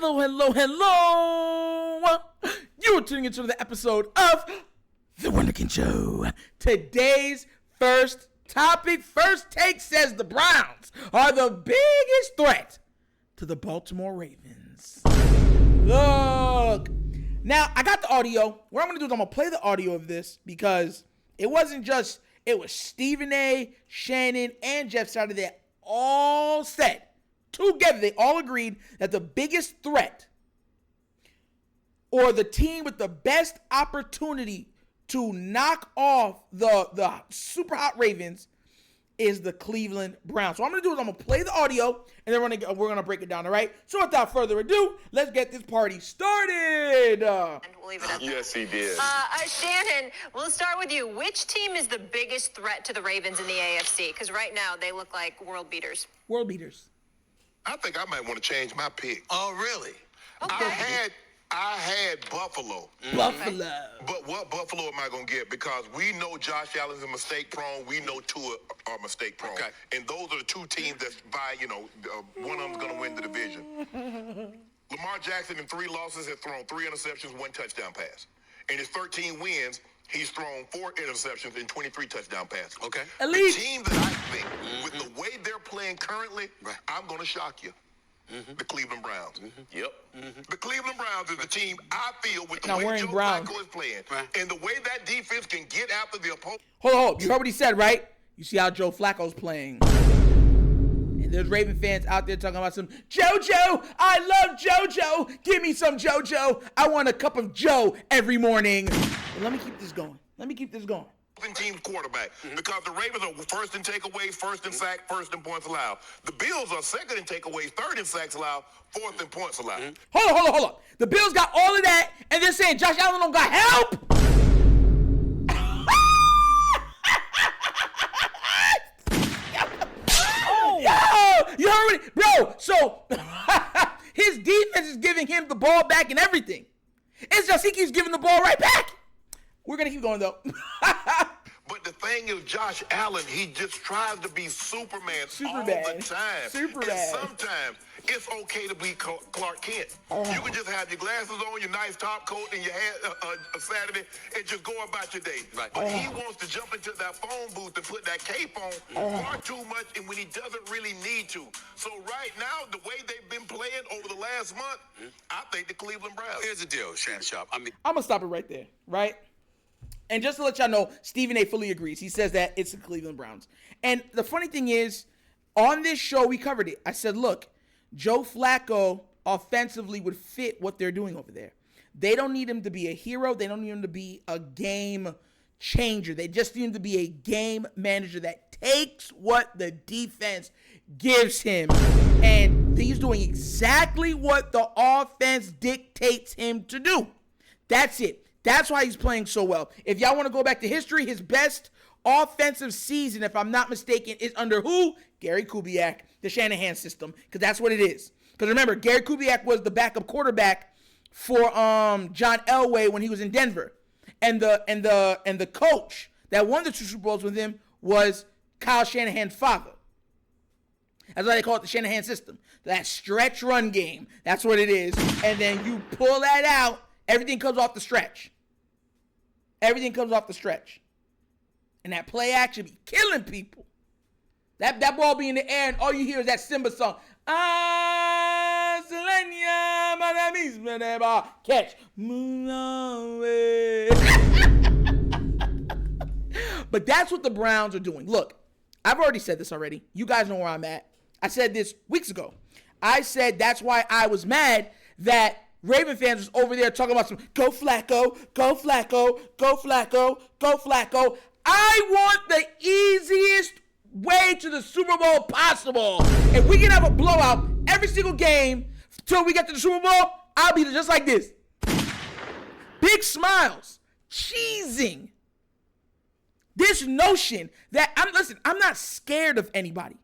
Hello, hello, hello. You are tuning into the episode of The Wunderkind Show. Today's first topic, First Take, says the Browns are the biggest threat to the Baltimore Ravens. Look. Now, I got the audio. What I'm going to do is I'm going to play the audio of this because it wasn't just, it was Stephen A., Shannon, and Jeff Saturday that all said, together, they all agreed that the biggest threat or the team with the best opportunity to knock off the super hot Ravens is the Cleveland Browns. So what I'm going to do is I'm going to play the audio, and then we're going to break it down, all right? So without further ado, let's get this party started. We'll leave it at that. Yes, he did. Shannon, we'll start with you. Which team is the biggest threat to the Ravens in the AFC? Because right now they look like world beaters. World beaters. I think I might want to change my pick. Oh, really? Okay. I had Buffalo. Buffalo. But what Buffalo am I going to get? Because we know Josh Allen's a mistake prone. We know Tua are mistake prone. Okay. And those are the two teams that's one of them's going to win the division. Lamar Jackson in 3 losses has thrown 3 interceptions, 1 touchdown pass. In his 13 wins, he's thrown 4 interceptions and 23 touchdown passes. Okay. Elite. The team that I think, with the way they're playing currently, Right. I'm going to shock you. The Cleveland Browns. Yep. The Cleveland Browns is the team I feel with the Now way wearing Joe brown. Flacco is playing Right. and the way that defense can get after the opponent. Hold on. You heard what he said, right? You see how Joe Flacco's playing. And there's Raven fans out there talking about some JoJo. I love JoJo. Give me some JoJo. I want a cup of Joe every morning. And let me keep this going. Team quarterback because the Ravens are first in takeaways, first in sacks, first in points allowed. The Bills are second in takeaways, third in sacks allowed, fourth in points allowed. Hold on. The Bills got all of that, and they're saying Josh Allen don't got help? Yo, you heard it? Bro, so his defense is giving him the ball back and everything. It's just he keeps giving the ball right back. We're going to keep going, though. But the thing is, Josh Allen, he just tries to be Superman all Superman. the time. Superman. And sometimes it's okay to be Clark Kent. You can just have your glasses on, your nice top coat, and your hair a Saturday, and just go about your day. Right. But he wants to jump into that phone booth and put that cape on far too much, and when he doesn't really need to. So right now, the way they've been playing over the last month, I think the Cleveland Browns. Here's the deal, Shannon Sharpe. I mean, I'm going to stop it right there, right? And just to let y'all know, Stephen A. fully agrees. He says that it's the Cleveland Browns. And the funny thing is, on this show, we covered it. I said, look, Joe Flacco offensively would fit what they're doing over there. They don't need him to be a hero. They don't need him to be a game changer. They just need him to be a game manager that takes what the defense gives him. And he's doing exactly what the offense dictates him to do. That's it. That's why he's playing so well. If y'all want to go back to history, his best offensive season, if I'm not mistaken, is under who? Gary Kubiak, the Shanahan system, because that's what it is. Because remember, Gary Kubiak was the backup quarterback for John Elway when he was in Denver, and the coach that won the 2 Super Bowls with him was Kyle Shanahan's father. That's why they call it the Shanahan system. That stretch run game. That's what it is. And then you pull that out, everything comes off the stretch. Everything comes off the stretch. And that play action be killing people. That ball be in the air and all you hear is that Simba song. Catch. But that's what the Browns are doing. Look, I've already said this already. You guys know where I'm at. I said this weeks ago. I said that's why I was mad that Raven fans was over there talking about some go Flacco, go Flacco, go Flacco, go Flacco. I want the easiest way to the Super Bowl possible. If we can have a blowout every single game till we get to the Super Bowl, I'll be just like this. Big smiles, cheesing. This notion that, I'm not scared of anybody.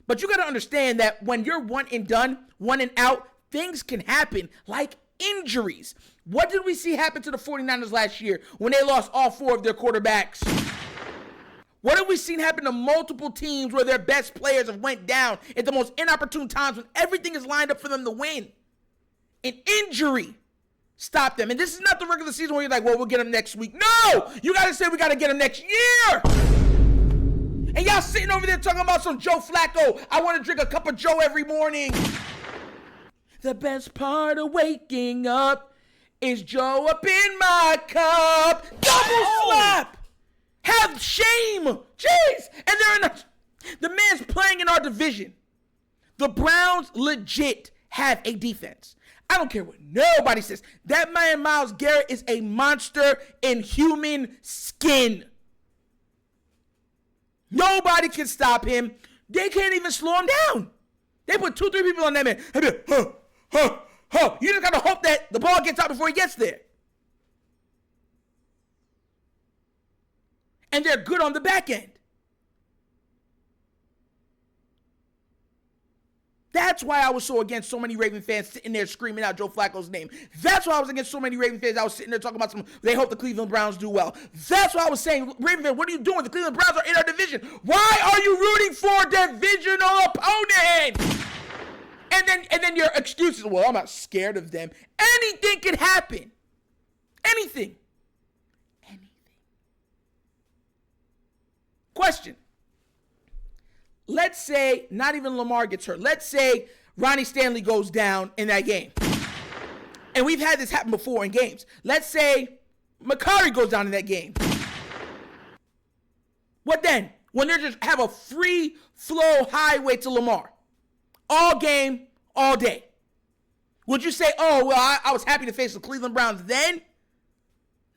But you got to understand that when you're one and done, one and out, things can happen like injuries. What did we see happen to the 49ers last year when they lost all 4 of their quarterbacks? What have we seen happen to multiple teams where their best players have went down at the most inopportune times when everything is lined up for them to win? An injury stopped them. And this is not the regular season where you're like, well, we'll get him next week. No! You got to say we got to get him next year. And y'all sitting over there talking about some Joe Flacco. I want to drink a cup of Joe every morning. The best part of waking up is Joe up in my cup. Double slap. Have shame. Jeez. And the man's playing in our division. The Browns legit have a defense. I don't care what nobody says. That man, Myles Garrett, is a monster in human skin. Nobody can stop him. They can't even slow him down. They put 2-3 people on that man. You just got to hope that the ball gets out before he gets there. And they're good on the back end. That's why I was so against so many Raven fans sitting there screaming out Joe Flacco's name. That's why I was against so many Raven fans. I was sitting there talking about they hope the Cleveland Browns do well. That's why I was saying, Raven fans, what are you doing? The Cleveland Browns are in our division. Why are you rooting for a divisional opponent? And then your excuses, well, I'm not scared of them. Anything could happen. Anything. Question. Let's say not even Lamar gets hurt. Let's say Ronnie Stanley goes down in that game. And we've had this happen before in games. Let's say Makari goes down in that game. What then? When they just have a free flow highway to Lamar. All game, all day. Would you say, oh, well, I was happy to face the Cleveland Browns then?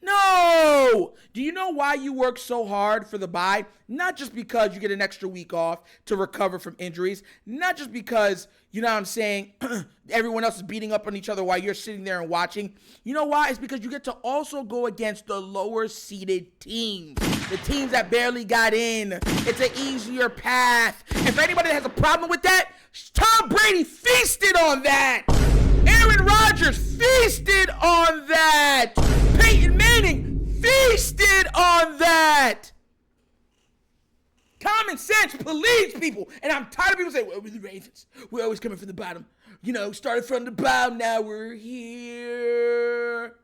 No! Do you know why you work so hard for the bye? Not just because you get an extra week off to recover from injuries. Not just because, you know what I'm saying, everyone else is beating up on each other while you're sitting there and watching. You know why? It's because you get to also go against the lower-seeded teams. The teams that barely got in. It's an easier path. And for anybody that has a problem with that, Tom Brady feasted on that. Aaron Rodgers feasted on that. Peyton Manning feasted on that. Common sense, please, people. And I'm tired of people saying, well, we're the Ravens. We're always coming from the bottom. You know, started from the bottom, now we're here.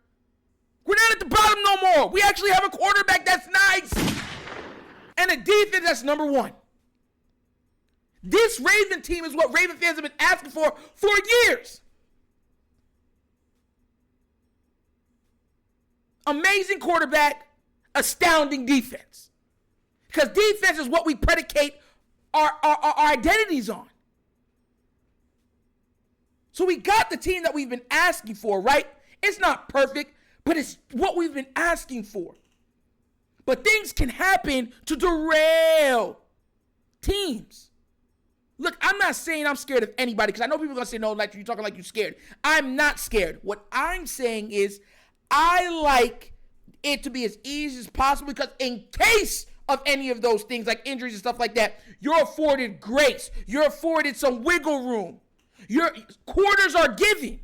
We're not at the bottom no more. We actually have a quarterback that's nice. And a defense that's number one. This Raven team is what Raven fans have been asking for years. Amazing quarterback, astounding defense. Because defense is what we predicate our identities on. So we got the team that we've been asking for, right? It's not perfect, but it's what we've been asking for. But things can happen to derail teams. Look, I'm not saying I'm scared of anybody, because I know people are going to say, no, like you're talking like you're scared. I'm not scared. What I'm saying is I like it to be as easy as possible, because in case of any of those things like injuries and stuff like that, you're afforded grace. You're afforded some wiggle room. Your quarters are given.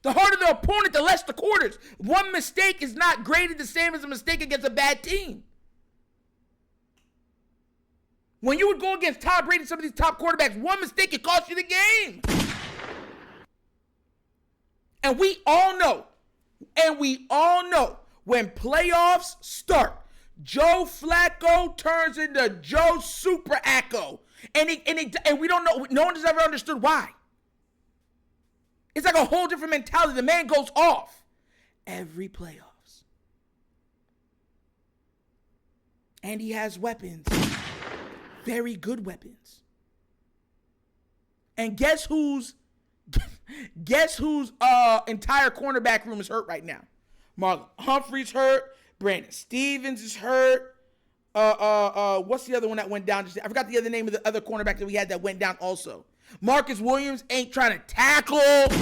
The harder the opponent, the less the quarters. One mistake is not graded the same as a mistake against a bad team. When you would go against Tom Brady, some of these top quarterbacks, one mistake could cost you the game. And we all know when playoffs start, Joe Flacco turns into Joe Super Acco. And we don't know, no one has ever understood why. It's like a whole different mentality. The man goes off every playoffs. And he has weapons. Very good weapons. And guess whose entire cornerback room is hurt right now? Marlon Humphrey's hurt. Brandon Stevens is hurt. What's the other one that went down? I forgot the other name of the other cornerback that we had that went down also. Marcus Williams ain't trying to tackle. And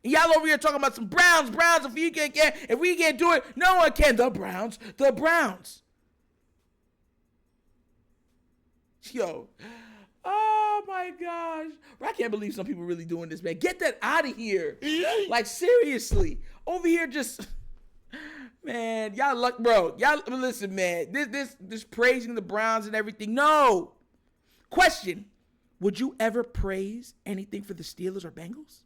y'all over here talking about some Browns. If we can't do it, no one can. The Browns. Yo. Oh my gosh. I can't believe some people really doing this, man. Get that out of here. Like, seriously. Over here just, man, y'all luck, bro. Y'all, listen, man. This praising the Browns and everything. No. Question. Would you ever praise anything for the Steelers or Bengals?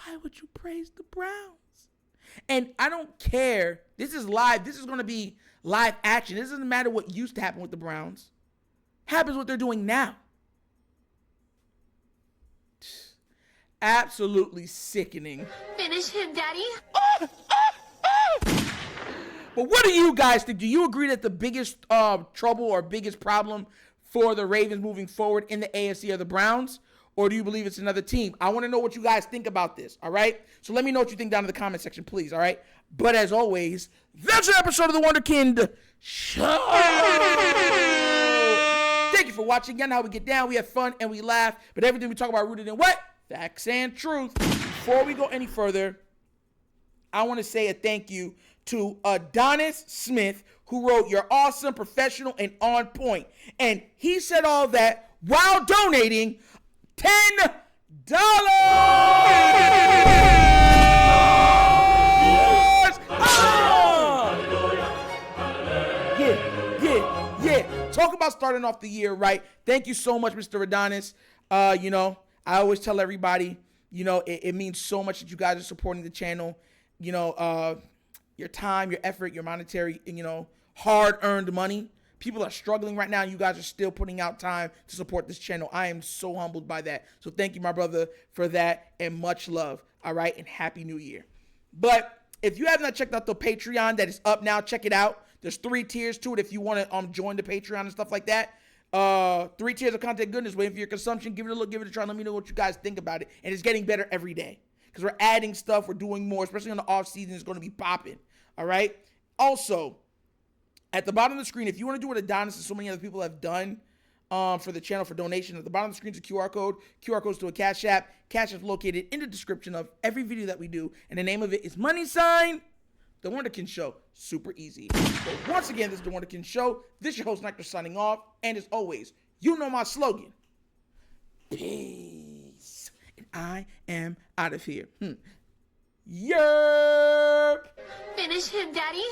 why would you praise the Browns? And I don't care. This is live. This is going to be live action. This doesn't matter what used to happen with the Browns. Happens what they're doing now. Absolutely sickening. Finish him, Daddy. But what do you guys think? Do you agree that the biggest trouble or biggest problem for the Ravens moving forward in the AFC are the Browns? Or do you believe it's another team? I want to know what you guys think about this, all right? So let me know what you think down in the comment section, please, all right? But as always, that's an episode of the Wunderkind Show. Thank you for watching. Again, how we get down, we have fun, and we laugh. But everything we talk about rooted in what? Facts and truth. Before we go any further, I want to say a thank you to Adonis Smith, who wrote, "You're awesome, professional, and on point." And he said all that while donating $10. Yeah. Talk about starting off the year right. Thank you so much, Mr. Adonis. I always tell everybody, it means so much that you guys are supporting the channel. Your time, your effort, your monetary, hard-earned money. People are struggling right now. You guys are still putting out time to support this channel. I am so humbled by that. So thank you, my brother, for that, and much love. All right, and Happy New Year. But if you have not checked out the Patreon that is up now, check it out. There's 3 tiers to it if you want to join the Patreon and stuff like that. 3 tiers of content goodness waiting for your consumption. Give it a look, give it a try. Let me know what you guys think about it. And it's getting better every day because we're adding stuff. We're doing more, especially on the off season. It's going to be popping. All right. Also, at the bottom of the screen, if you want to do what Adonis and so many other people have done for the channel for donation, at the bottom of the screen is a QR code. QR code is to a Cash App. Cash App is located in the description of every video that we do. And the name of it is The Wunderkind Show. Super easy. So once again, this is The Wunderkind Show. This is your host, Nectar, signing off. And as always, you know my slogan. Peace. And I am out of here. Yerp. Finish him, Daddy.